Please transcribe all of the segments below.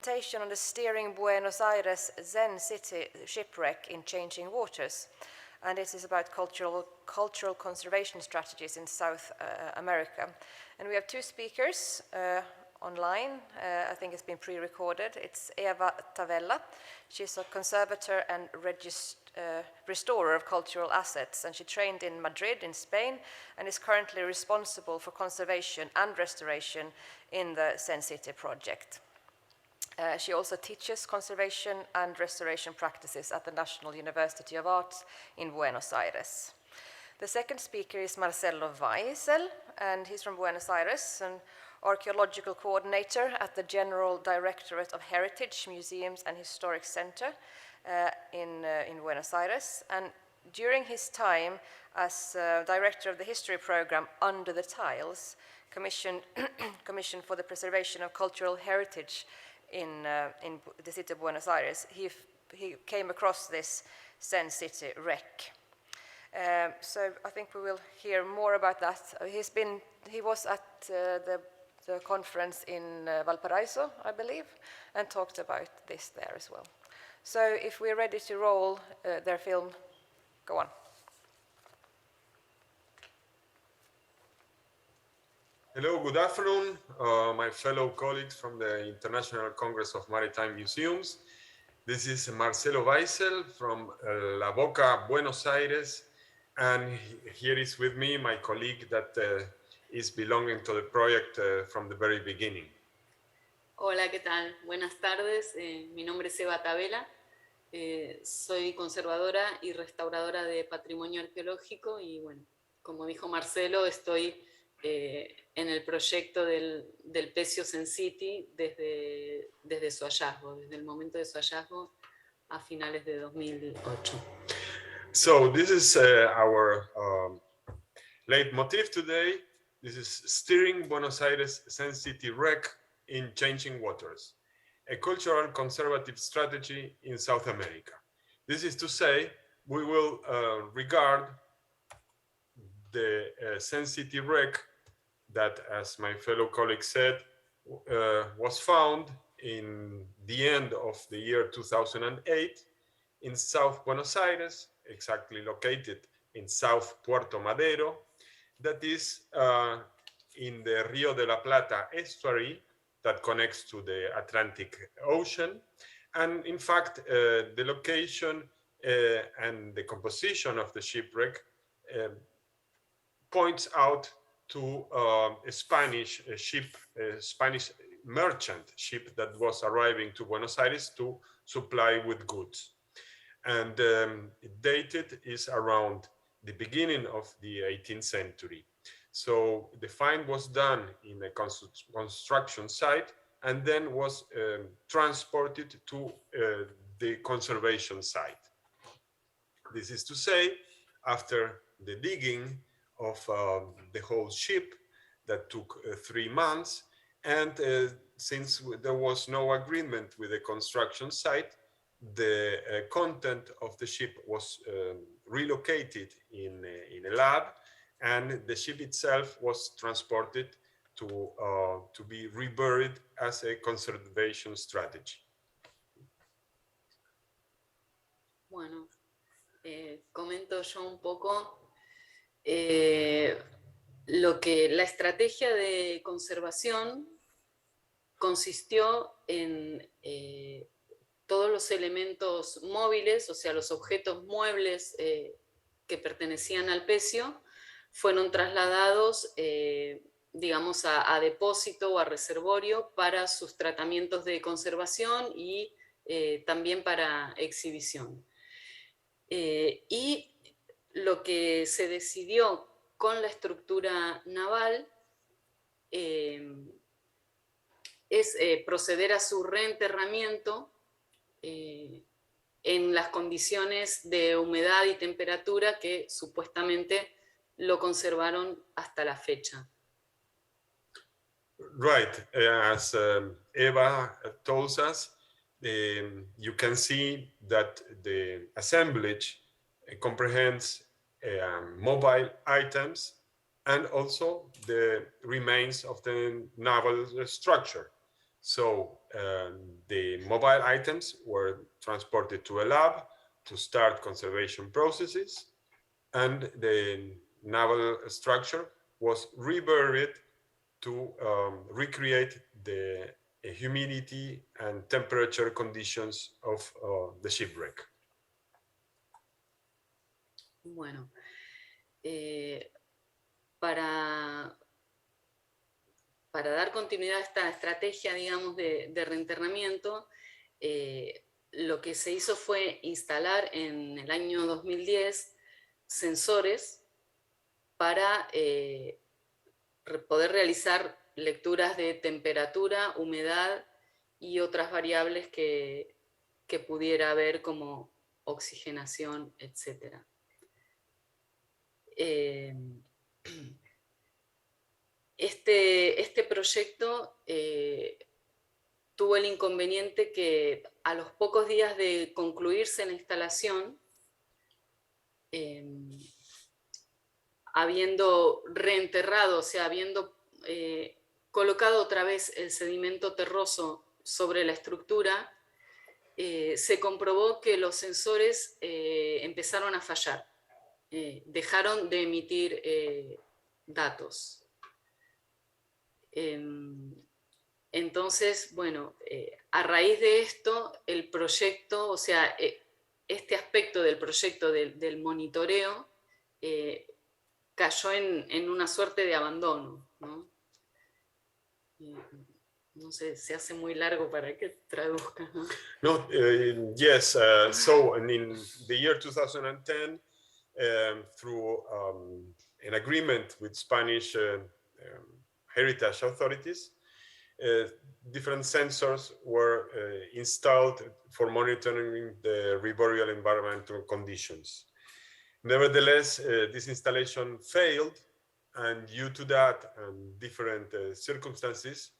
presentation on the steering Buenos Aires Zencity shipwreck in changing waters. And it is about cultural conservation strategies in South America. And we have two speakers online. I think it's been pre-recorded. It's Eva Tavella. She's a conservator and restorer of cultural assets, and she trained in Madrid in Spain and is currently responsible for conservation and restoration in the Zencity project. She also teaches conservation and restoration practices at the National University of Arts in Buenos Aires. The second speaker is Marcelo Weissel, and he's from Buenos Aires, an archaeological coordinator at the General Directorate of Heritage, Museums and Historic Center in Buenos Aires. And during his time as director of the history program Under the Tiles, Commission for the Preservation of Cultural Heritage in the city of Buenos Aires, he came across this Zencity wreck. So I think we will hear more about that. He was at the conference in Valparaiso, I believe, and talked about this there as well. So if we're ready to roll their film, go on. Hello, good afternoon, my fellow colleagues from the International Congress of Maritime Museums. This is Marcelo Weissel from La Boca, Buenos Aires, and here is with me my colleague that is belonging to the project from the very beginning. Hola, ¿qué tal? Buenas tardes, mi nombre es Eva Tavella, soy conservadora y restauradora de patrimonio arqueológico y bueno, como dijo Marcelo, estoy en el proyecto del Pecio Zencity desde su hallazgo, desde el momento de su hallazgo a finales de 2008. So this is our leitmotiv today. This is Steering Buenos Aires Zencity Wreck in Changing Waters, a cultural conservative strategy in South America. This is to say, we will regard the Zencity wreck that, as my fellow colleague said, was found in the end of the year 2008 in South Buenos Aires, exactly located in South Puerto Madero, that is in the Rio de la Plata estuary that connects to the Atlantic Ocean. And in fact, the location and the composition of the shipwreck points out to a Spanish merchant ship that was arriving to Buenos Aires to supply with goods. And dated is around the beginning of the 18th century. So the find was done in a construction site and then was transported to the conservation site. This is to say, after the digging of the whole ship that took 3 months, and since there was no agreement with the construction site, the content of the ship was relocated in a lab, and the ship itself was transported to be reburied as a conservation strategy. Bueno, comento yo un poco la estrategia de conservación consistió en todos los elementos móviles, o sea, los objetos muebles que pertenecían al pecio, fueron trasladados, digamos, a depósito o a reservorio para sus tratamientos de conservación y también para exhibición. Y lo que se decidió con la estructura naval es proceder a su reenterramiento en las condiciones de humedad y temperatura que supuestamente lo conservaron hasta la fecha. Right, as Eva told us, you can see that the assemblage comprehends mobile items and also the remains of the naval structure. So the mobile items were transported to a lab to start conservation processes, and the naval structure was reburied to recreate the humidity and temperature conditions of the shipwreck. Bueno, para dar continuidad a esta estrategia, digamos, de reenterramiento, lo que se hizo fue instalar en el año 2010 sensores para poder realizar lecturas de temperatura, humedad y otras variables que pudiera haber, como oxigenación, etc. Este proyecto tuvo el inconveniente que a los pocos días de concluirse la instalación, habiendo reenterrado, o sea, habiendo colocado otra vez el sedimento terroso sobre la estructura, se comprobó que los sensores empezaron a fallar, dejaron de emitir datos. Entonces, bueno, a raíz de esto, el proyecto, o sea, este aspecto del proyecto del monitoreo cayó en una suerte de abandono, ¿no? No sé, se hace muy largo para que traduzca, ¿no? No, yes, so in the year 2010, through an agreement with Spanish heritage authorities, different sensors were installed for monitoring the reboreal environmental conditions. Nevertheless, this installation failed, and due to that and different circumstances,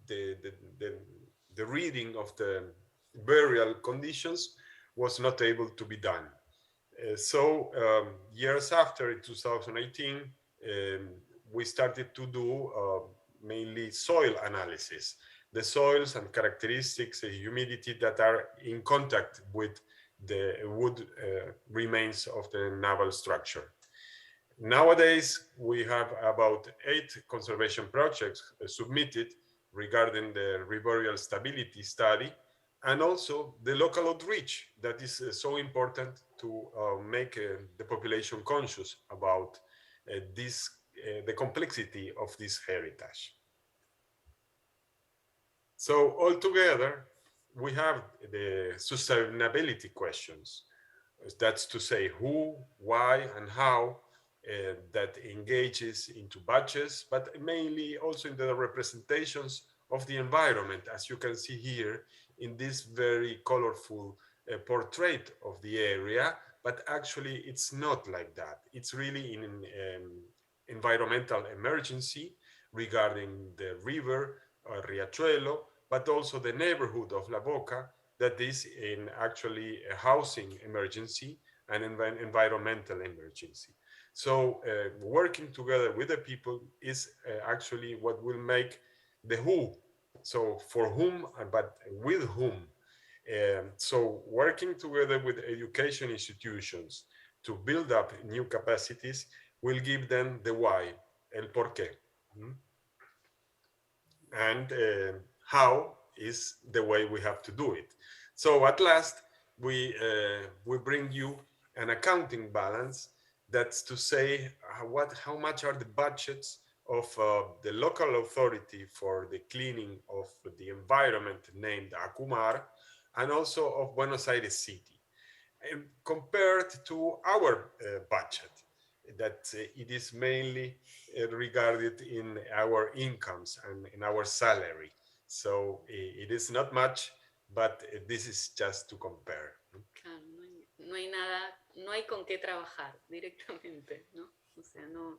the reading of the burial conditions was not able to be done. So years after, in 2018, we started to do mainly soil analysis, the soils and characteristics, humidity that are in contact with the wood remains of the naval structure. Nowadays, we have about 8 conservation projects submitted regarding the reboreal stability study, and also the local outreach that is so important to make the population conscious about the complexity of this heritage. So altogether, we have the sustainability questions. That's to say who, why, and how that engages into budgets, but mainly also in the representations of the environment, as you can see here in this very colorful portrait of the area. But actually, it's not like that. It's really in an environmental emergency regarding the river, Riachuelo, but also the neighborhood of La Boca, that is in actually a housing emergency and environmental emergency. So working together with the people is actually what will make the who. So for whom, but with whom. So working together with education institutions to build up new capacities will give them the why, el por qué. And how is the way we have to do it. So at last, we bring you an accounting balance. That's to say, how much are the budgets of the local authority for the cleaning of the environment named Acumar, and also of Buenos Aires City, and compared to our budget, that it is mainly regarded in our incomes and in our salary. So it is not much, but this is just to compare. Claro, no hay nada, no hay con qué trabajar directamente, ¿no? O sea, no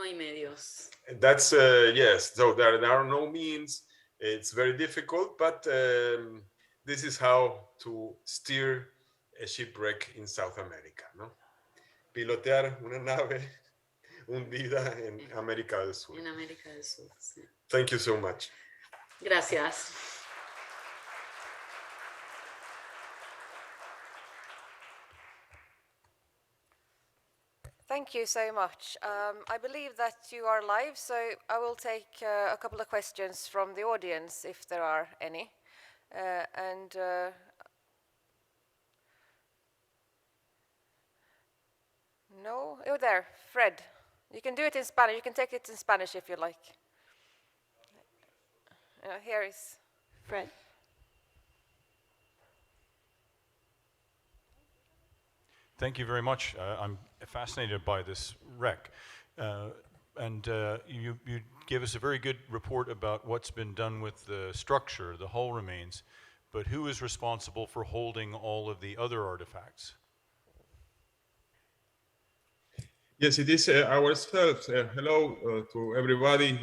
hay medios. That's yes. So there are no means. It's very difficult, but this is how to steer a shipwreck in South America, ¿no? Pilotear una nave hundida en América del Sur. En América del Sur, sí. Thank you so much. Gracias. Thank you so much. I believe that you are live, so I will take a couple of questions from the audience, if there are any. No? Oh, there, Fred. You can do it in Spanish. You can take it in Spanish if you like. Here is Fred. Thank you very much. I'm fascinated by this wreck. You gave us a very good report about what's been done with the structure, the hull remains, but who is responsible for holding all of the other artifacts? Yes, it is ourselves. Hello to everybody.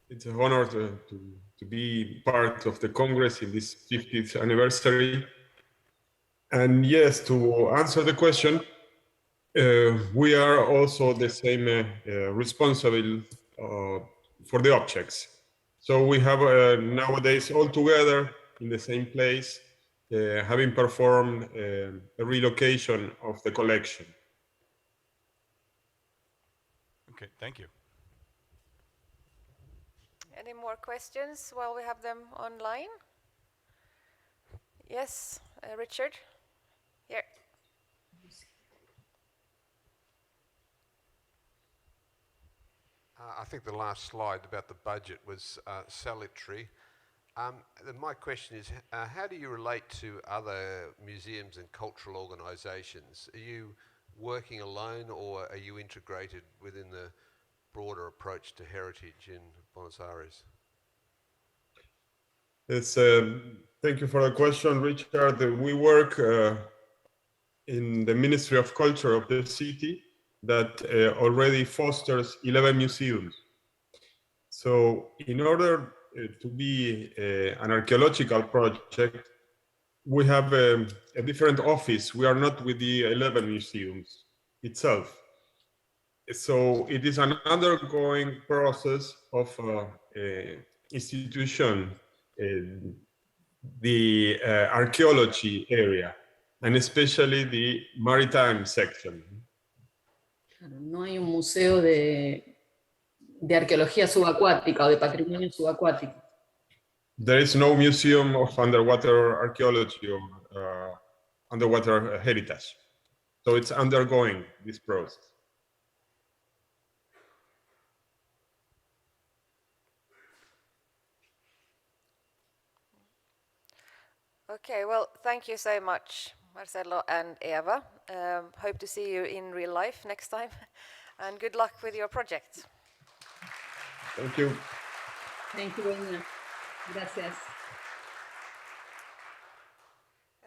It's an honor to be part of the Congress in this 50th anniversary. And yes, to answer the question, we are also the same responsible for the objects. So we have nowadays all together in the same place, having performed a relocation of the collection. Okay, thank you. Any more questions while we have them online? Yes, Richard? Here. I think the last slide about the budget was salutary. My question is, how do you relate to other museums and cultural organisations? Are you working alone, or are you integrated within the broader approach to heritage in Buenos Aires? Thank you for the question, Richard. We work in the Ministry of Culture of the city that already fosters 11 museums. So in order to be an archaeological project, we have a different office. We are not with the 11 museums itself. So it is an ongoing process of institution, the archaeology area, and especially the maritime section. No hay un museo de arqueología subacuática o de patrimonio subacuático. There is no museum of underwater archaeology or underwater heritage. So it's undergoing this process. Okay, well, thank you so much, Marcelo and Eva. Hope to see you in real life next time. And good luck with your project. Thank you. Thank you very much. Gracias.